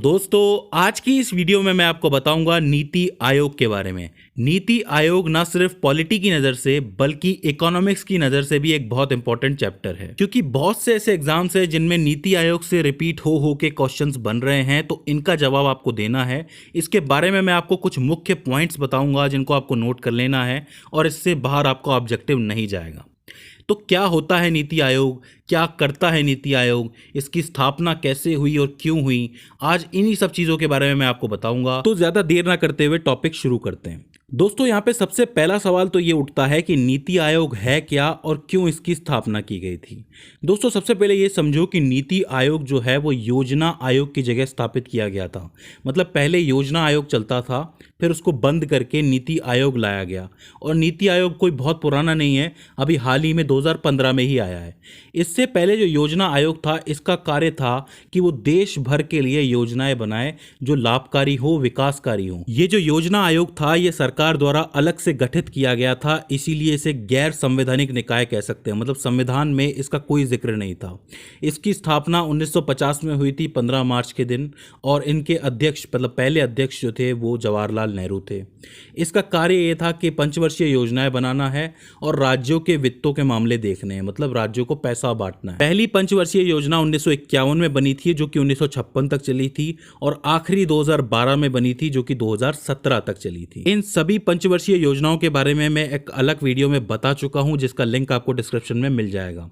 दोस्तों, आज की इस वीडियो में मैं आपको बताऊंगा नीति आयोग के बारे में। नीति आयोग ना सिर्फ पॉलिटी की नज़र से बल्कि इकोनॉमिक्स की नज़र से भी एक बहुत इंपॉर्टेंट चैप्टर है, क्योंकि बहुत से ऐसे एग्जाम्स हैं जिनमें नीति आयोग से रिपीट हो के क्वेश्चंस बन रहे हैं, तो इनका जवाब आपको देना है। इसके बारे में मैं आपको कुछ मुख्य पॉइंट्स बताऊंगा जिनको आपको नोट कर लेना है और इससे बाहर आपका ऑब्जेक्टिव नहीं जाएगा। तो क्या होता है नीति आयोग, क्या करता है नीति आयोग, इसकी स्थापना कैसे हुई और क्यों हुई, आज इन्हीं सब चीज़ों के बारे में मैं आपको बताऊंगा। तो ज़्यादा देर ना करते हुए टॉपिक शुरू करते हैं। दोस्तों, यहाँ पे सबसे पहला सवाल तो ये उठता है कि नीति आयोग है क्या और क्यों इसकी स्थापना की गई थी। दोस्तों, सबसे पहले ये समझो कि नीति आयोग जो है वो योजना आयोग की जगह स्थापित किया गया था। मतलब पहले योजना आयोग चलता था, फिर उसको बंद करके नीति आयोग लाया गया। और नीति आयोग कोई बहुत पुराना नहीं है, अभी हाल ही में 2015 में ही आया है। इससे पहले जो योजना आयोग था, इसका कार्य था कि वो देश भर के लिए योजनाएं बनाए जो लाभकारी हो, विकासकारी हो। ये जो योजना आयोग था, ये सरकार द्वारा अलग से गठित किया गया था, इसीलिए इसे गैर संवैधानिक निकाय कह सकते हैं। मतलब संविधान में इसका कोई जिक्र नहीं था। इसकी स्थापना 1950 में हुई थी 15 मार्च के दिन, और इनके अध्यक्ष मतलब पहले अध्यक्ष जो थे वो जवाहरलाल नेहरू थे। इसका कार्य ये था कि पंचवर्षीय योजनाएं बनाना है और राज्यों के वित्तों के मामले देखने हैं, मतलब राज्यों को पैसा बांटना है। पहली पंचवर्षीय योजना 1951 में बनी थी जो कि 1956 तक चली थी, और आखिरी 2012 में बनी थी जो कि 2017 तक चली थी। इन सभी पंचवर्षीय योजनाओं के बारे में मैं एक अलग वीडियो में बता चुका हूं, जिसका लिंक आपको डिस्क्रिप्शन में मिल जाएगा।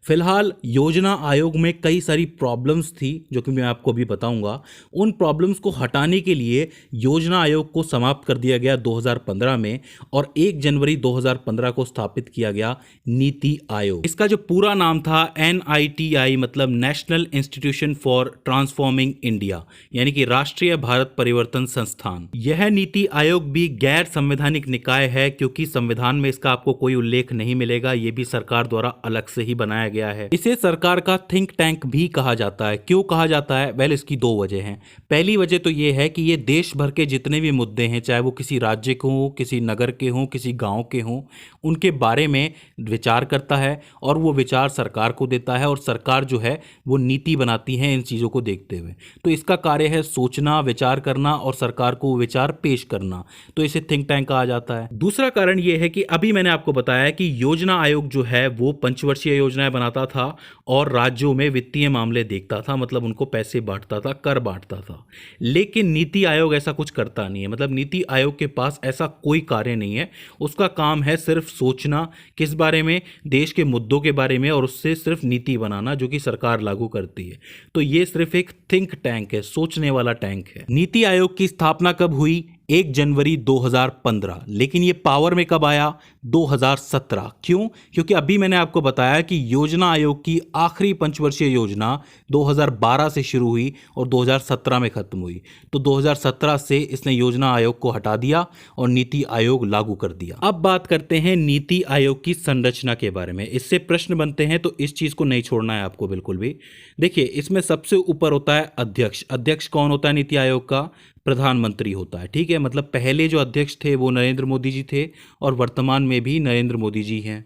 फिलहाल योजना आयोग में कई सारी प्रॉब्लम्स थी जो कि मैं आपको भी बताऊंगा। उन प्रॉब्लम्स को हटाने के लिए योजना आयोग को समाप्त कर दिया गया 2015 में, और 1 जनवरी 2015 को स्थापित किया गया नीति आयोग। इसका जो पूरा नाम था NITI, मतलब national institution for transforming India, यानी कि राष्ट्रीय भारत परिवर्तन संस्थान। यह नीति आयोग भी गैर संवैधानिक निकाय है, क्योंकि संविधान में इसका आपको कोई उल्लेख नहीं मिलेगा। यह भी सरकार द्वारा अलग से ही बनाया गया है। इसे सरकार का थिंक टैंक भी कहा जाता है। क्यों कहा जाता है? वेल, इसकी 2 वजह हैं। पहली वजह तो यह है कि ये देश भर के जितने भी मुद्दे हैं, चाहे वो किसी राज्य के हों, किसी नगर के हों, किसी गांव के हों, उनके बारे में विचार करता है और वो विचार सरकार को देता है, और सरकार जो है वो नीति बनाती है इन चीज़ों को देखते हुए। तो इसका कार्य है सोचना, विचार करना और सरकार को विचार पेश करना। तो इसे थिंक टैंक कहा जाता है। दूसरा कारण ये है कि अभी मैंने आपको बताया कि योजना आयोग जो है वो पंचवर्षीय योजनाएं बनाता था और राज्यों में वित्तीय मामले देखता था, मतलब उनको पैसे बांटता था, कर बांटता था। लेकिन नीति आयोग ऐसा कुछ करता नहीं है। मतलब नीति आयोग के पास ऐसा कोई कार्य नहीं है। उसका काम है सिर्फ सोचना, किस बारे में? देश के मुद्दों के बारे में, और उससे सिर्फ नीति बनाना जो कि सरकार लागू करती है। तो ये सिर्फ एक थिंक टैंक है, सोचने वाला टैंक है। नीति आयोग की स्थापना कब हुई? 1 जनवरी 2015। लेकिन ये पावर में कब आया? 2017। क्यों? क्योंकि अभी मैंने आपको बताया कि योजना आयोग की आखिरी पंचवर्षीय योजना 2012 से शुरू हुई और 2017 में खत्म हुई। तो 2017 से इसने योजना आयोग को हटा दिया और नीति आयोग लागू कर दिया। अब बात करते हैं नीति आयोग की संरचना के बारे में। इससे प्रश्न बनते हैं, तो इस चीज को नहीं छोड़ना है आपको बिल्कुल भी। देखिए, इसमें सबसे ऊपर होता है अध्यक्ष। अध्यक्ष कौन होता है नीति आयोग का? प्रधानमंत्री होता है। ठीक है, मतलब पहले जो अध्यक्ष थे वो नरेंद्र मोदी जी थे, और वर्तमान में भी नरेंद्र मोदी जी हैं।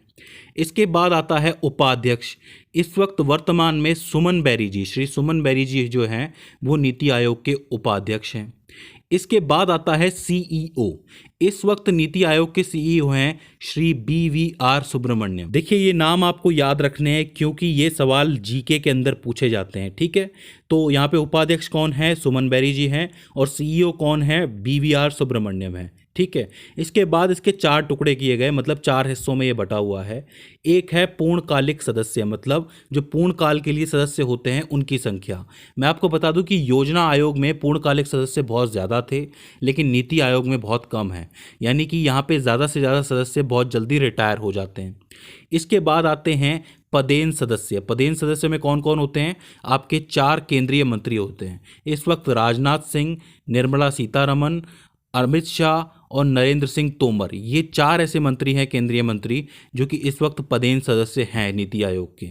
इसके बाद आता है उपाध्यक्ष। इस वक्त वर्तमान में सुमन बैरी जी, श्री सुमन बैरी जी जो हैं वो नीति आयोग के उपाध्यक्ष हैं। इसके बाद आता है CEO। इस वक्त नीति आयोग के CEO हैं श्री BVR सुब्रमण्यम। देखिए, ये नाम आपको याद रखने हैं क्योंकि ये सवाल GK के अंदर पूछे जाते हैं। ठीक है, तो यहाँ पे उपाध्यक्ष कौन है? सुमन बैरी जी हैं, और CEO कौन है? BVR सुब्रमण्यम है। ठीक है, इसके बाद इसके 4 टुकड़े किए गए, मतलब 4 हिस्सों में ये बटा हुआ है। एक है पूर्णकालिक सदस्य, मतलब जो पूर्ण काल के लिए सदस्य होते हैं उनकी संख्या। मैं आपको बता दूं कि योजना आयोग में पूर्णकालिक सदस्य बहुत ज़्यादा थे, लेकिन नीति आयोग में बहुत कम है। यानी कि यहाँ पे ज़्यादा से ज़्यादा सदस्य बहुत जल्दी रिटायर हो जाते हैं। इसके बाद आते हैं पदेन सदस्य। पदेन सदस्य में कौन कौन होते हैं? आपके 4 केंद्रीय मंत्री होते हैं। इस वक्त राजनाथ सिंह, निर्मला सीतारमण, अमित शाह और नरेंद्र सिंह तोमर, ये 4 ऐसे मंत्री हैं, केंद्रीय मंत्री, जो कि इस वक्त पदेन सदस्य हैं नीति आयोग के।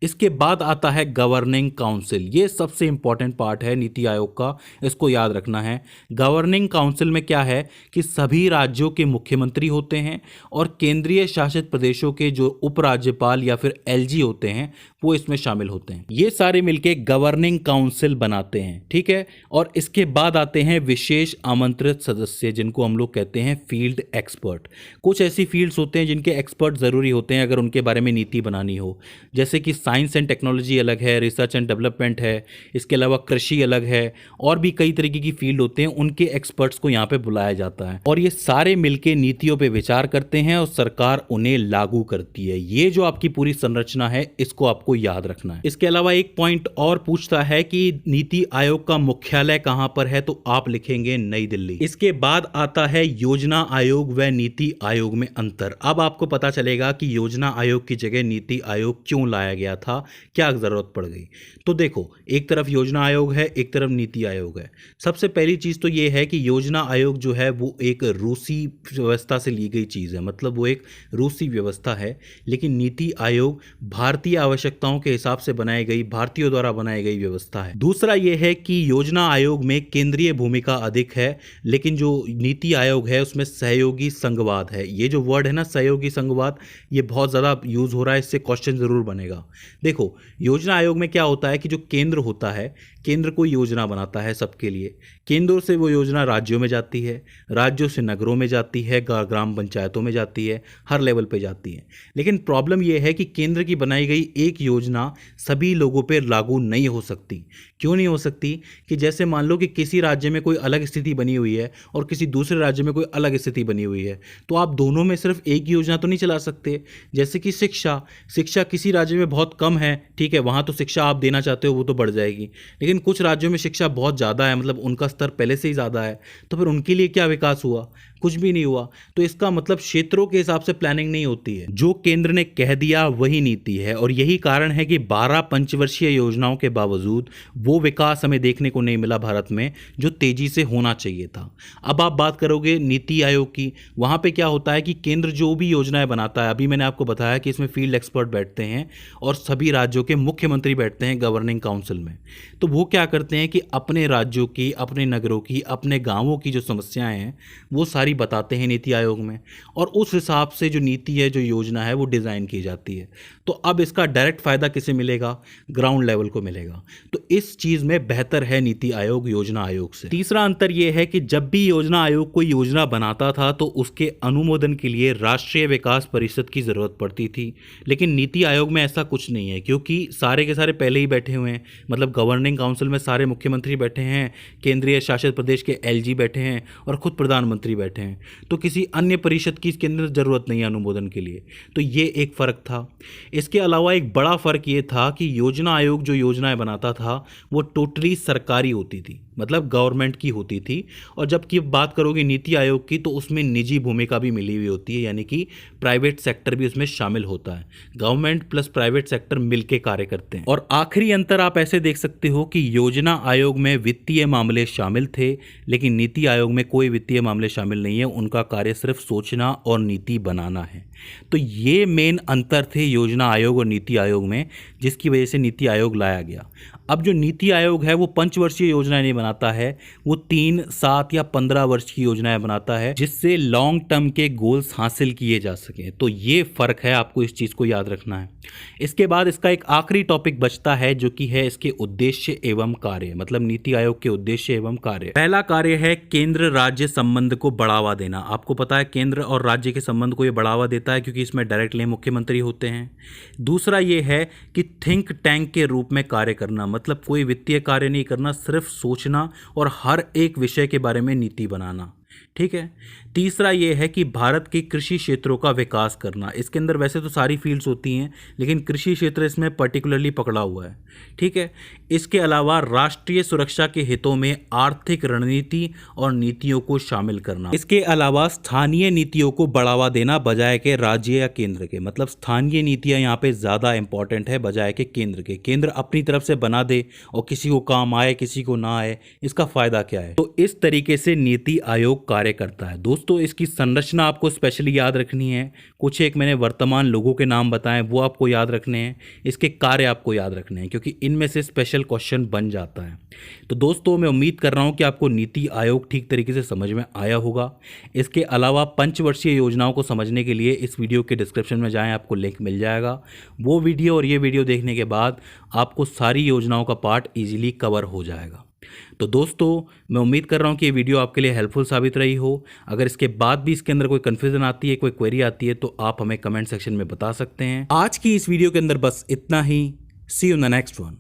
इसके बाद आता है गवर्निंग काउंसिल। ये सबसे इंपॉर्टेंट पार्ट है नीति आयोग का, इसको याद रखना है। गवर्निंग काउंसिल में क्या है कि सभी राज्यों के मुख्यमंत्री होते हैं और केंद्रीय शासित प्रदेशों के जो उपराज्यपाल या फिर एलजी होते हैं वो इसमें शामिल होते हैं। ये सारे मिलके गवर्निंग काउंसिल बनाते हैं, ठीक है। और इसके बाद आते हैं विशेष आमंत्रित सदस्य, जिनको हम लोग कहते हैं फील्ड एक्सपर्ट। कुछ ऐसी फील्ड्स होते हैं जिनके एक्सपर्ट ज़रूरी होते हैं अगर उनके बारे में नीति बनानी हो, जैसे कि साइंस एंड टेक्नोलॉजी अलग है, रिसर्च एंड डेवलपमेंट है, इसके अलावा कृषि अलग है, और भी कई तरीके की फील्ड होते हैं, उनके एक्सपर्ट्स को यहाँ पे बुलाया जाता है और ये सारे मिलके नीतियों पे विचार करते हैं और सरकार उन्हें लागू करती है। ये जो आपकी पूरी संरचना है इसको आपको याद रखना है। इसके अलावा एक पॉइंट और पूछता है कि नीति आयोग का मुख्यालय कहां पर है, तो आप लिखेंगे नई दिल्ली। इसके बाद आता है योजना आयोग व नीति आयोग में अंतर। अब आपको पता चलेगा कि योजना आयोग की जगह नीति आयोग क्यों लाया गया था, क्या जरूरत पड़ गई। तो देखो, एक तरफ योजना आयोग है, एक तरफ नीति आयोग है। सबसे पहली चीज तो ये है कि योजना आयोग जो है वो एक रूसी व्यवस्था से ली गई चीज है, मतलब वो एक रूसी व्यवस्था है, लेकिन नीति आयोग भारतीय आवश्यकताओं के हिसाब से बनाई गई, भारतीयों द्वारा बनाई गई व्यवस्था है। दूसरा यह है कि योजना आयोग में केंद्रीय भूमिका अधिक है, लेकिन जो नीति आयोग है उसमें सहयोगी संघवाद है। ये जो वर्ड है ना, सहयोगी संघवाद, ये बहुत ज़्यादा यूज हो रहा है, इससे क्वेश्चन जरूर बनेगा। देखो, योजना आयोग में क्या होता है कि जो केंद्र होता है, केंद्र कोई योजना बनाता है सबके लिए, केंद्र से वो योजना राज्यों में जाती है, राज्यों से नगरों में जाती है, ग्राम पंचायतों में जाती है, हर लेवल पे जाती है। लेकिन प्रॉब्लम ये है कि केंद्र की बनाई गई एक योजना सभी लोगों पे लागू नहीं हो सकती। क्यों नहीं हो सकती? कि जैसे मान लो कि किसी राज्य में कोई अलग स्थिति बनी हुई है और किसी दूसरे राज्य में कोई अलग स्थिति बनी हुई है, तो आप दोनों में सिर्फ एक योजना तो नहीं चला सकते। जैसे कि शिक्षा किसी राज्य में बहुत कम है, ठीक है, वहाँ तो शिक्षा आप देना चाहते हो वो तो बढ़ जाएगी, लेकिन कुछ राज्यों में शिक्षा बहुत ज़्यादा है, मतलब उनका स्तर पहले से ही ज़्यादा है, तो फिर उनके लिए क्या विकास हुआ? कुछ भी नहीं हुआ। तो इसका मतलब क्षेत्रों के हिसाब से प्लानिंग नहीं होती है, जो केंद्र ने कह दिया वही नीति है। और यही कारण है कि 12 पंचवर्षीय योजनाओं के बावजूद वो विकास हमें देखने को नहीं मिला भारत में जो तेजी से होना चाहिए था। अब आप बात करोगे नीति आयोग की, वहां पे क्या होता है कि केंद्र जो भी योजनाएं बनाता है, अभी मैंने आपको बताया कि इसमें फील्ड एक्सपर्ट बैठते हैं और सभी राज्यों के मुख्यमंत्री बैठते हैं गवर्निंग काउंसिल में। तो वो क्या करते हैं कि अपने राज्यों की, अपने नगरों की, अपने गांवों की जो समस्याएं हैं वो सारी बताते हैं नीति आयोग में, और उस हिसाब से जो नीति है, जो योजना है, वो डिजाइन की जाती है। तो अब इसका डायरेक्ट फायदा किसे मिलेगा? ग्राउंड लेवल को मिलेगा। तो इस चीज में बेहतर है नीति आयोग योजना आयोग से। तीसरा अंतर यह है कि जब भी योजना आयोग कोई योजना बनाता था तो उसके अनुमोदन के लिए राष्ट्रीय विकास परिषद की जरूरत पड़ती थी, लेकिन नीति आयोग में ऐसा कुछ नहीं है, क्योंकि सारे के सारे पहले ही बैठे हुए हैं। मतलब गवर्निंग काउंसिल में सारे मुख्यमंत्री बैठे हैं, केंद्रीय शासित प्रदेश के एलजी बैठे हैं और खुद प्रधानमंत्री बैठे हैं, तो किसी अन्य परिषद की इसके अंदर जरूरत नहीं है अनुमोदन के लिए। तो ये एक फर्क था। इसके अलावा एक बड़ा फर्क ये था कि योजना आयोग जो योजनाएं बनाता था वो टोटली सरकारी होती थी, मतलब गवर्नमेंट की होती थी। और जबकि बात करोगे नीति आयोग की, तो उसमें निजी भूमिका भी मिली हुई होती है, यानी कि प्राइवेट सेक्टर भी उसमें शामिल होता है। गवर्नमेंट प्लस प्राइवेट सेक्टर मिलके कार्य करते हैं। और आखिरी अंतर आप ऐसे देख सकते हो कि योजना आयोग में वित्तीय मामले शामिल थे, लेकिन नीति आयोग में कोई वित्तीय मामले शामिल नहीं है, उनका कार्य सिर्फ सोचना और नीति बनाना है। तो ये मेन अंतर थे योजना आयोग और नीति आयोग में, जिसकी वजह से नीति आयोग लाया गया। अब जो नीति आयोग है वो पंचवर्षीय योजनाएं नहीं बनाता है, वो 3, 7 या 15 वर्ष की योजनाएं बनाता है, जिससे लॉन्ग टर्म के गोल्स हासिल किए जा सकें। तो ये फर्क है, आपको इस चीज़ को याद रखना है। इसके बाद इसका एक आखिरी टॉपिक बचता है जो कि है इसके उद्देश्य एवं कार्य, मतलब नीति आयोग के उद्देश्य एवं कार्य। पहला कार्य है केंद्र राज्य संबंध को बढ़ावा देना। आपको पता है केंद्र और राज्य के संबंध को ये बढ़ावा देता है क्योंकि इसमें डायरेक्टली मुख्यमंत्री होते हैं। दूसरा ये है कि थिंक टैंक के रूप में कार्य करना, मतलब कोई वित्तीय कार्य नहीं करना, सिर्फ सोचना और हर एक विषय के बारे में नीति बनाना, ठीक है। तीसरा ये है कि भारत के कृषि क्षेत्रों का विकास करना। इसके अंदर वैसे तो सारी फील्ड्स होती हैं, लेकिन कृषि क्षेत्र इसमें पर्टिकुलरली पकड़ा हुआ है, ठीक है। इसके अलावा राष्ट्रीय सुरक्षा के हितों में आर्थिक रणनीति और नीतियों को शामिल करना। इसके अलावा स्थानीय नीतियों को बढ़ावा देना बजाय के राज्य या केंद्र के, मतलब स्थानीय नीतियां यहाँ पे ज़्यादा इंपॉर्टेंट है बजाय के केंद्र के। केंद्र अपनी तरफ से बना दे और किसी को काम आए किसी को ना आए, इसका फ़ायदा क्या है। तो इस तरीके से नीति आयोग आयोग कार्य करता है। दोस्तों इसकी संरचना आपको स्पेशली याद रखनी है। कुछ एक मैंने वर्तमान लोगों के नाम बताएं वो आपको याद रखने हैं, इसके कार्य आपको याद रखने हैं, क्योंकि इनमें से स्पेशल क्वेश्चन बन जाता है। तो दोस्तों मैं उम्मीद कर रहा हूं कि आपको नीति आयोग ठीक तरीके से समझ में आया होगा। इसके अलावा पंचवर्षीय योजनाओं को समझने के लिए इस वीडियो के डिस्क्रिप्शन में जाएं, आपको लिंक मिल जाएगा। वो वीडियो और ये वीडियो देखने के बाद आपको सारी योजनाओं का पार्ट ईजिली कवर हो जाएगा। तो दोस्तों मैं उम्मीद कर रहा हूं कि ये वीडियो आपके लिए हेल्पफुल साबित रही हो। अगर इसके बाद भी इसके अंदर कोई कन्फ्यूजन आती है, कोई क्वेरी आती है, तो आप हमें कमेंट सेक्शन में बता सकते हैं। आज की इस वीडियो के अंदर बस इतना ही। See you in the next one.